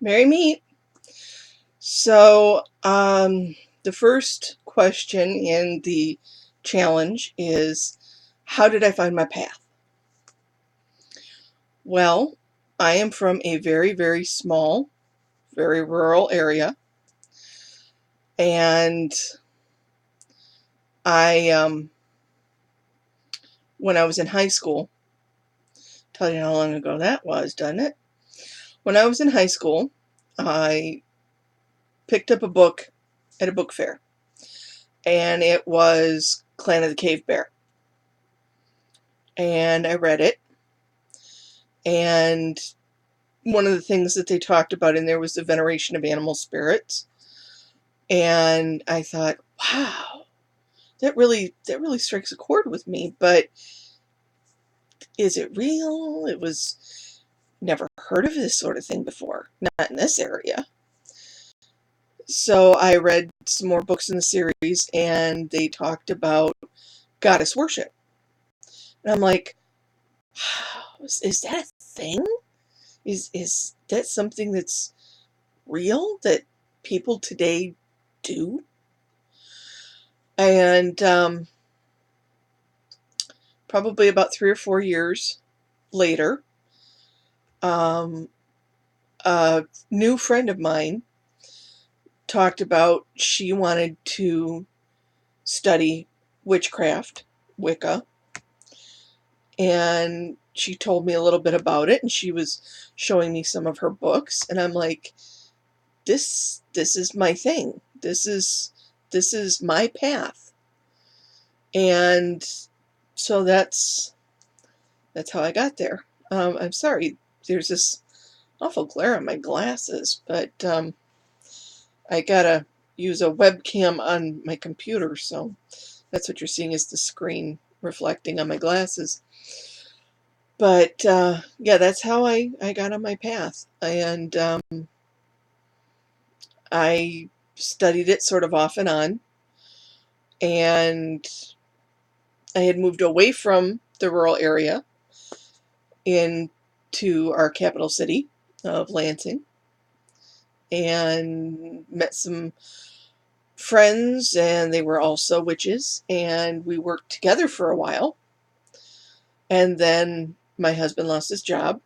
Merry meet. So, the first question in the challenge is, how did I find my path? Well, I am from a very, very small, very rural area, and I, when I was in high school, tell you how long ago that was, doesn't it? When I was in high school, I picked up a book at a book fair, and it was Clan of the Cave Bear, and I read it, and one of the things that they talked about in there was the veneration of animal spirits. And I thought, wow, that really strikes a chord with me, but is it real? It was never heard of this sort of thing before, not in this area. So I read some more books in the series, and they talked about goddess worship. And I'm like, wow, is that a thing? Is that something that's real that people today do? And probably about 3 or 4 years later, um, a new friend of mine talked about she wanted to study witchcraft, Wicca, and she told me a little bit about it, and she was showing me some of her books, and I'm like, this is my thing. This is my path. And so that's how I got there. I'm sorry, there's this awful glare on my glasses, but I gotta use a webcam on my computer, so that's what you're seeing is the screen reflecting on my glasses. But yeah, that's how I got on my path, and I studied it sort of off and on, and I had moved away from the rural area into our capital city of Lansing, and met some friends, and they were also witches, and we worked together for a while. And then my husband lost his job,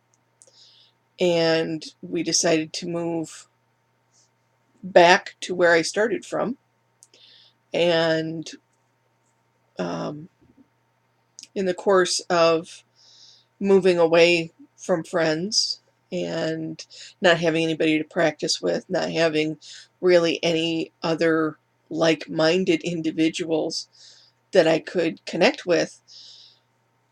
and we decided to move back to where I started from. And um, in the course of moving away from friends and not having anybody to practice with, not having really any other like-minded individuals that I could connect with,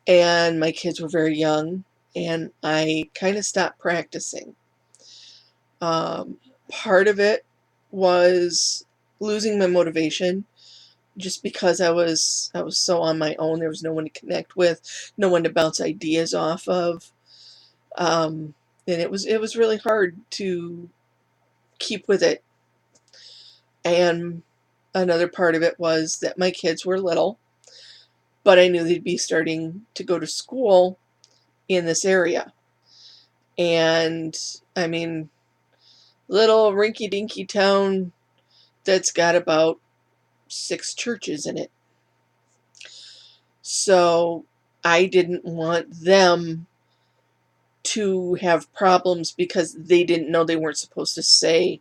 and my kids were very young, and I kind of stopped practicing. Um, Part of it was losing my motivation, just because I was so on my own. There was no one to connect with, no one to bounce ideas off of, and it was really hard to keep with it. And another part of it was that my kids were little, but I knew they'd be starting to go to school in this area. And I mean, little rinky-dinky town that's got about 6 churches in it. So I didn't want them to have problems because they didn't know they weren't supposed to say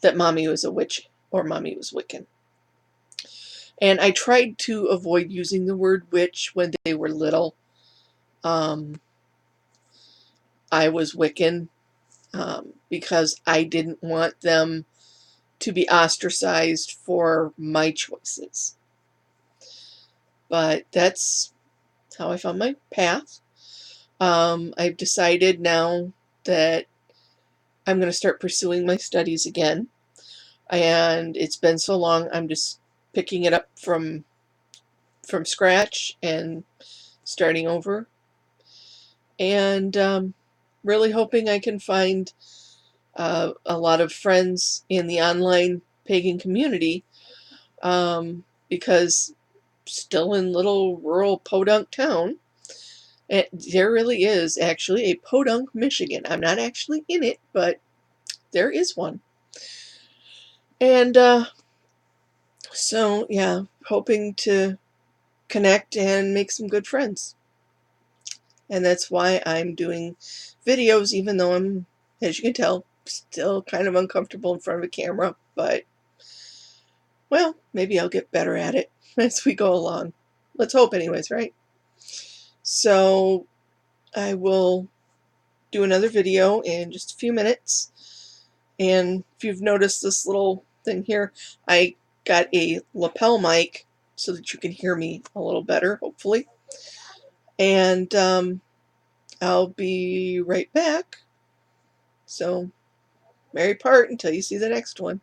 that mommy was a witch or mommy was Wiccan. And I tried to avoid using the word witch when they were little. I was Wiccan because I didn't want them to be ostracized for my choices. But that's how I found my path. I've decided now that I'm going to start pursuing my studies again. And it's been so long, I'm just picking it up from scratch and starting over. And really hoping I can find a lot of friends in the online pagan community, because still in little rural podunk town, there really is actually a Podunk, Michigan. I'm not actually in it, but there is one. And so, yeah, hoping to connect and make some good friends. And that's why I'm doing videos, even though I'm, as you can tell, still kind of uncomfortable in front of a camera. But, well, maybe I'll get better at it as we go along. Let's hope anyways, right? So I will do another video in just a few minutes. And if you've noticed this little thing here, I got a lapel mic so that you can hear me a little better, hopefully. And I'll be right back. So, merry part until you see the next one.